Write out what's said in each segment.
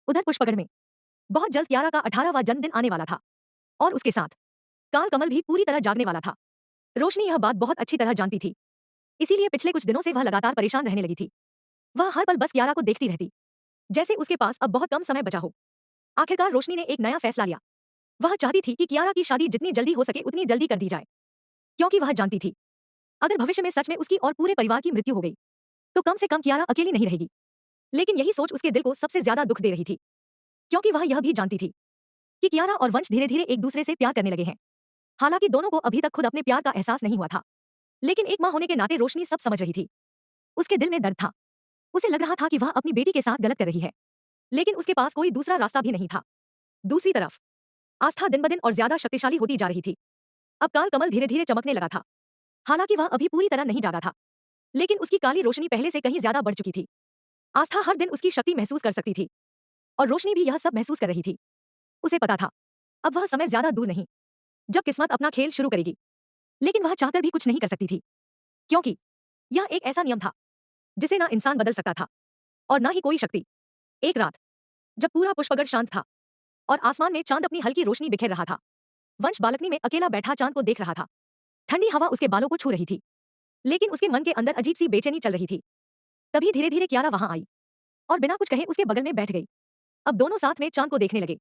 उधर पुष्पगढ़ में बहुत जल्द कियारा का 18वां जन्मदिन आने वाला था और उसके साथ काल कमल भी पूरी तरह जागने वाला था। रोशनी यह बात बहुत अच्छी तरह जानती थी, इसीलिए पिछले कुछ दिनों से वह लगातार परेशान रहने लगी थी। वह हर पल बस कियारा को देखती रहती, जैसे उसके पास अब बहुत कम समय बचा हो। आखिरकार रोशनी ने एक नया फैसला लिया। वह चाहती थी कि कियारा की शादी जितनी जल्दी हो सके उतनी जल्दी कर दी जाए, क्योंकि वह जानती थी अगर भविष्य में सच में उसकी और पूरे परिवार की मृत्यु हो गई तो कम से कम कियारा अकेली नहीं रहेगी। लेकिन यही सोच उसके दिल को सबसे ज्यादा दुख दे रही थी, क्योंकि वह यह भी जानती थी कि कियारा और वंश धीरे धीरे एक दूसरे से प्यार करने लगे हैं। हालांकि दोनों को अभी तक खुद अपने प्यार का एहसास नहीं हुआ था, लेकिन एक मां होने के नाते रोशनी सब समझ रही थी। उसके दिल में दर्द था। उसे लग रहा था कि वह अपनी बेटी के साथ गलत कर रही है, लेकिन उसके पास कोई दूसरा रास्ता भी नहीं था। दूसरी तरफ आस्था दिन ब दिन और ज्यादा शक्तिशाली होती जा रही थी। अब काल कमल धीरे धीरे चमकने लगा था। हालांकि वह अभी पूरी तरह नहीं जागा था, लेकिन उसकी काली रोशनी पहले से कहीं ज्यादा बढ़ चुकी थी। आस्था हर दिन उसकी शक्ति महसूस कर सकती थी और रोशनी भी यह सब महसूस कर रही थी। उसे पता था अब वह समय ज्यादा दूर नहीं जब किस्मत अपना खेल शुरू करेगी, लेकिन वह चाहकर भी कुछ नहीं कर सकती थी, क्योंकि यह एक ऐसा नियम था जिसे ना इंसान बदल सकता था और ना ही कोई शक्ति। एक रात जब पूरा पुष्पगढ़ शांत था और आसमान में चांद अपनी हल्की रोशनी बिखेर रहा था, वंश बालकनी में अकेला बैठा चांद को देख रहा था। ठंडी हवा उसके बालों को छू रही थी, लेकिन उसके मन के अंदर अजीब सी बेचैनी चल रही थी। तभी धीरे धीरे कियारा वहां आई और बिना कुछ कहे उसके बगल में बैठ गई। अब दोनों साथ में चांद को देखने लगे।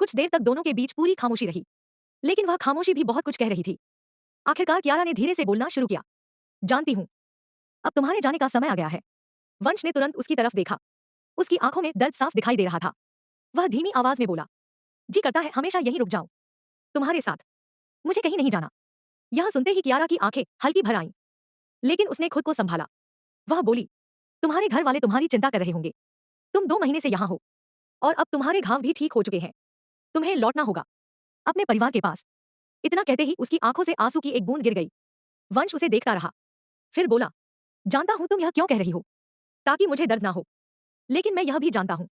कुछ देर तक दोनों के बीच पूरी खामोशी रही, लेकिन वह खामोशी भी बहुत कुछ कह रही थी। आखिरकार कियारा ने धीरे से बोलना शुरू किया। जानती हूँ अब तुम्हारे जाने का समय आ गया है। वंश ने तुरंत उसकी तरफ देखा। उसकी आंखों में दर्द साफ दिखाई दे रहा था। वह धीमी आवाज में बोला, जी करता है हमेशा यहीं रुक जाऊं, तुम्हारे साथ, मुझे कहीं नहीं जाना। यह सुनते ही कियारा की आंखें हल्की भर आईं, लेकिन उसने खुद को संभाला। वह बोली, तुम्हारे घर वाले तुम्हारी चिंता कर रहे होंगे। तुम 2 महीने से यहाँ हो और अब तुम्हारे घाव भी ठीक हो चुके हैं। तुम्हें लौटना होगा अपने परिवार के पास। इतना कहते ही उसकी आंखों से आंसू की एक बूंद गिर गई। वंश उसे देखता रहा, फिर बोला, जानता हूं तुम यह क्यों कह रही हो, ताकि मुझे दर्द ना हो, लेकिन मैं यह भी जानता हूं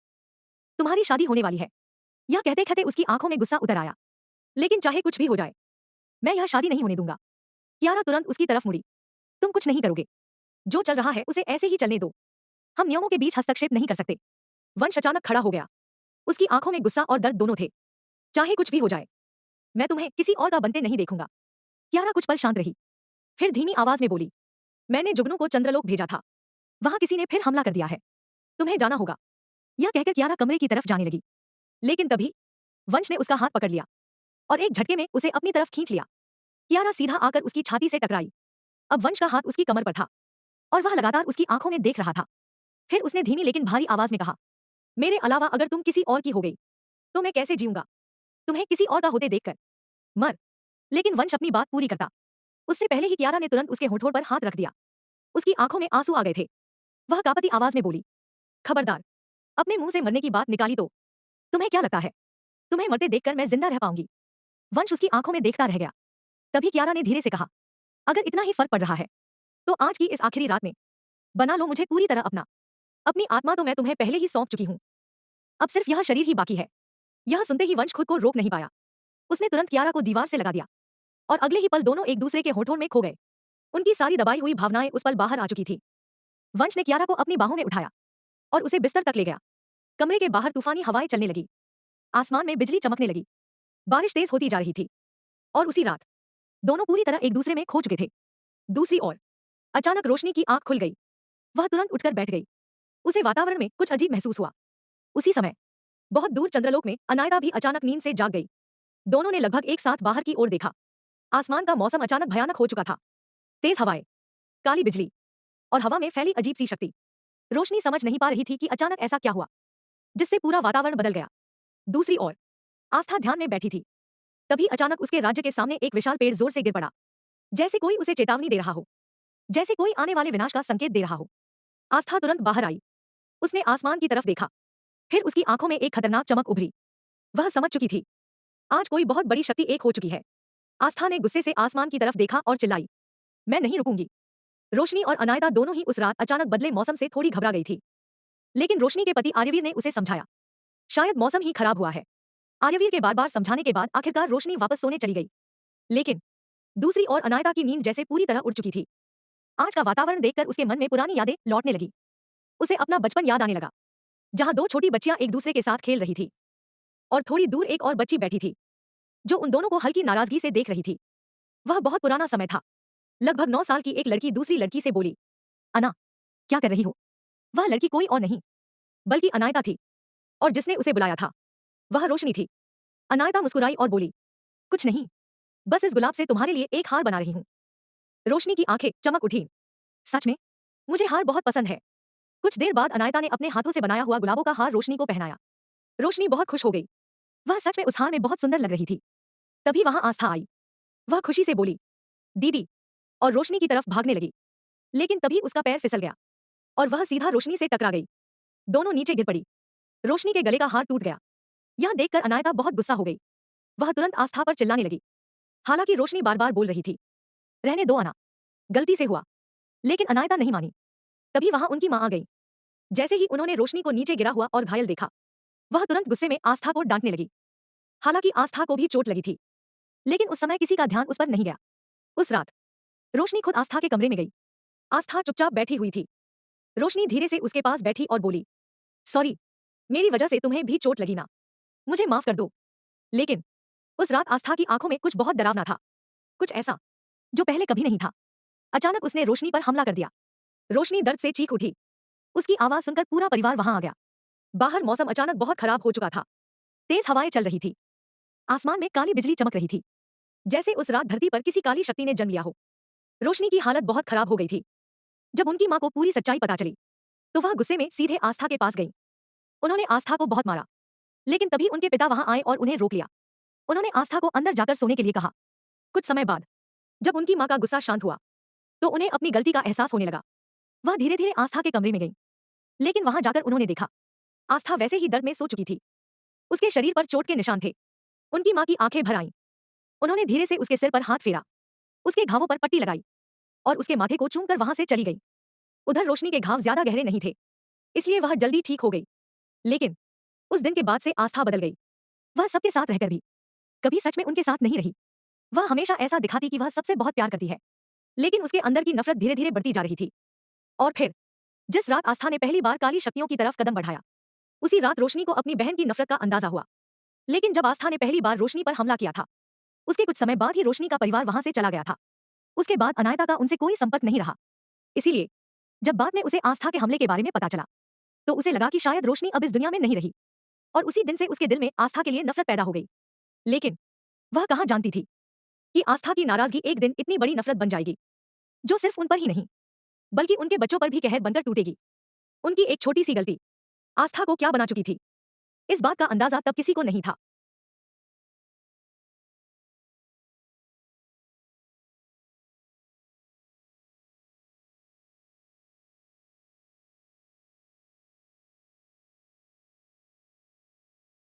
तुम्हारी शादी होने वाली है। यह कहते कहते उसकी आंखों में गुस्सा उतर आया। लेकिन चाहे कुछ भी हो जाए, मैं यह शादी नहीं होने दूंगा। कियारा तुरंत उसकी तरफ मुड़ी। तुम कुछ नहीं करोगे, जो चल रहा है उसे ऐसे ही चलने दो। हम नियमों के बीच हस्तक्षेप नहीं कर सकते। वंश अचानक खड़ा हो गया। उसकी आंखों में गुस्सा और दर्द दोनों थे। चाहे कुछ भी हो जाए, मैं तुम्हें किसी और का बनते नहीं देखूंगा। कियारा कुछ पल शांत रही, फिर धीमी आवाज में बोली, मैंने जुगनू को चंद्रलोक भेजा था। वहां किसी ने फिर हमला कर दिया है। तुम्हें जाना होगा। यह कहकर कियारा कमरे की तरफ जाने लगी, लेकिन तभी वंश ने उसका हाथ पकड़ लिया और एक झटके में उसे अपनी तरफ खींच लिया। कियारा सीधा आकर उसकी छाती से टकराई। अब वंश का हाथ उसकी कमर पर था और वह लगातार उसकी आंखों में देख रहा था। फिर उसने धीमी लेकिन भारी आवाज में कहा, मेरे अलावा अगर तुम किसी और की हो गई तो मैं कैसे जीऊंगा, तुम्हें किसी और का होते देखकर। मर। लेकिन वंश अपनी बात पूरी करता उससे पहले ही कियारा ने तुरंत उसके होठों पर हाथ रख दिया। उसकी आंखों में आंसू आ गए थे। वह कांपती आवाज में बोली, खबरदार, अपने मुंह से मरने की बात निकाली तो तुम्हें क्या लगता है तुम्हें मरते देखकर मैं जिंदा रह पाऊंगी। वंश उसकी आंखों में देखता रह गया। तभी कियारा ने धीरे से कहा, अगर इतना ही फर्क पड़ रहा है तो आज की इस आखिरी रात में बना लो मुझे पूरी तरह अपना। अपनी आत्मा तो मैं तुम्हें पहले ही सौंप चुकी हूं, अब सिर्फ यह शरीर ही बाकी है। यह सुनते ही वंश खुद को रोक नहीं पाया। उसने तुरंत कियारा को दीवार से लगा दिया और अगले ही पल दोनों एक दूसरे के होठों में खो गए। उनकी सारी दबाई हुई भावनाएं उस पल बाहर आ चुकी थी। वंश ने कियारा को अपनी बाहों में उठाया और उसे बिस्तर तक ले गया। कमरे के बाहर तूफानी हवाएं चलने लगी। आसमान में बिजली चमकने लगी। बारिश तेज होती जा रही थी और उसी रात दोनों पूरी तरह एक दूसरे में खो चुके थे। दूसरी ओर अचानक रोशनी की आंख खुल गई। वह तुरंत उठकर बैठ गई। उसे वातावरण में कुछ अजीब महसूस हुआ। उसी समय बहुत दूर चंद्रलोक में अनायता भी अचानक नींद से जाग गई। दोनों ने लगभग एक साथ बाहर की ओर देखा। आसमान का मौसम अचानक भयानक हो चुका था। तेज हवाएं, काली बिजली और हवा में फैली अजीब सी शक्ति। रोशनी समझ नहीं पा रही थी कि अचानक ऐसा क्या हुआ जिससे पूरा वातावरण बदल गया। दूसरी ओर आस्था ध्यान में बैठी थी। तभी अचानक उसके राज्य के सामने एक विशाल पेड़ जोर से गिर पड़ा, जैसे कोई उसे चेतावनी दे रहा हो, जैसे कोई आने वाले विनाश का संकेत दे रहा हो। आस्था तुरंत बाहर आई। उसने आसमान की तरफ देखा, फिर उसकी आंखों में एक खतरनाक चमक उभरी। वह समझ चुकी थी आज कोई बहुत बड़ी शक्ति एक हो चुकी है। आस्था ने गुस्से से आसमान की तरफ देखा और चिल्लाई, मैं नहीं रुकूंगी। रोशनी और अनायता दोनों ही उस रात अचानक बदले मौसम से थोड़ी घबरा गई थी, लेकिन रोशनी के पति आर्यवीर ने उसे समझाया, शायद मौसम ही खराब हुआ है। आर्यवीर के बार बार समझाने के बाद आखिरकार रोशनी वापस सोने चली गई। लेकिन दूसरी ओर अनायता की नींद जैसे पूरी तरह उड़ चुकी थी। आज का वातावरण देखकर उसके मन में पुरानी यादें लौटने लगी। उसे अपना बचपन याद आने लगा। जहां दो छोटी बच्चियां एक दूसरे के साथ खेल रही थी और थोड़ी दूर एक और बच्ची बैठी थी जो उन दोनों को हल्की नाराजगी से देख रही थी। वह बहुत पुराना समय था। लगभग 9 साल की एक लड़की दूसरी लड़की से बोली, अना, क्या कर रही हो? वह लड़की कोई और नहीं बल्कि अनायता थी और जिसने उसे बुलाया था वह रोशनी थी। अनायता मुस्कुराई और बोली, कुछ नहीं, बस इस गुलाब से तुम्हारे लिए एक हार बना रही हूं। रोशनी की आंखें चमक उठी। सच में? मुझे हार बहुत पसंद है। कुछ देर बाद अनायता ने अपने हाथों से बनाया हुआ गुलाबों का हार रोशनी को पहनाया। रोशनी बहुत खुश हो गई। वह सच में उस हार में बहुत सुंदर लग रही थी। तभी वहां आस्था आई। वह खुशी से बोली, दीदी, और रोशनी की तरफ भागने लगी। लेकिन तभी उसका पैर फिसल गया और वह सीधा रोशनी से टकरा गई। दोनों नीचे गिर पड़ी। रोशनी के गले का हार टूट गया। यह देखकर अनायता बहुत गुस्सा हो गई। वह तुरंत आस्था पर चिल्लाने लगी। हालांकि रोशनी बार बार बोल रही थी, रहने दो अना, गलती से हुआ। लेकिन अनायता नहीं मानी। तभी वहां उनकी मां आ गई। जैसे ही उन्होंने रोशनी को नीचे गिरा हुआ और घायल देखा, वह तुरंत गुस्से में आस्था को डांटने लगी। हालांकि आस्था को भी चोट लगी थी, लेकिन उस समय किसी का ध्यान उस पर नहीं गया। उस रात रोशनी खुद आस्था के कमरे में गई। आस्था चुपचाप बैठी हुई थी। रोशनी धीरे से उसके पास बैठी और बोली, सॉरी, मेरी वजह से तुम्हें भी चोट लगी ना, मुझे माफ कर दो। लेकिन उस रात आस्था की आंखों में कुछ बहुत डरावना था, कुछ ऐसा जो पहले कभी नहीं था। अचानक उसने रोशनी पर हमला कर दिया। रोशनी दर्द से चीख उठी। उसकी आवाज सुनकर पूरा परिवार वहां आ गया। बाहर मौसम अचानक बहुत खराब हो चुका था। तेज हवाएं चल रही थी। आसमान में काली बिजली चमक रही थी, जैसे उस रात धरती पर किसी काली शक्ति ने जन्म लिया हो। रोशनी की हालत बहुत खराब हो गई थी। जब उनकी मां को पूरी सच्चाई पता चली तो वह गुस्से में सीधे आस्था के पास गई। उन्होंने आस्था को बहुत मारा। लेकिन तभी उनके पिता वहां आए और उन्हें रोक लिया। उन्होंने आस्था को अंदर जाकर सोने के लिए कहा। कुछ समय बाद जब उनकी मां का गुस्सा शांत हुआ तो उन्हें अपनी गलती का एहसास होने लगा। वह धीरे धीरे आस्था के कमरे में गई। लेकिन वहां जाकर उन्होंने देखा, आस्था वैसे ही दर्द में सो चुकी थी। उसके शरीर पर चोट के निशान थे। उनकी मां की आंखें भर आईं। उन्होंने धीरे से उसके सिर पर हाथ फेरा, उसके घावों पर पट्टी लगाई और उसके माथे को चूमकर वहां से चली गई। उधर रोशनी के घाव ज्यादा गहरे नहीं थे, इसलिए वह जल्दी ठीक हो गई। लेकिन उस दिन के बाद से आस्था बदल गई। वह सबके साथ रहकर भी कभी सच में उनके साथ नहीं रही। वह हमेशा ऐसा दिखाती कि वह सबसे बहुत प्यार करती है, लेकिन उसके अंदर की नफरत धीरे धीरे बढ़ती जा रही थी। और फिर जिस रात आस्था ने पहली बार काली शक्तियों की तरफ कदम बढ़ाया, उसी रात रोशनी को अपनी बहन की नफरत का अंदाजा हुआ। लेकिन जब आस्था ने पहली बार रोशनी पर हमला किया था, उसके कुछ समय बाद ही रोशनी का परिवार वहां से चला गया था। उसके बाद अनायता का उनसे कोई संपर्क नहीं रहा। इसीलिए जब बाद में उसे आस्था के हमले के बारे में पता चला तो उसे लगा कि शायद रोशनी अब इस दुनिया में नहीं रही, और उसी दिन से उसके दिल में आस्था के लिए नफरत पैदा हो गई। लेकिन वह कहाँ जानती थी कि आस्था की नाराजगी एक दिन इतनी बड़ी नफरत बन जाएगी, जो सिर्फ उन पर ही नहीं बल्कि उनके बच्चों पर भी कहर बनकर टूटेगी। उनकी एक छोटी सी गलती आस्था को क्या बना चुकी थी, इस बात का अंदाजा तब किसी को नहीं था।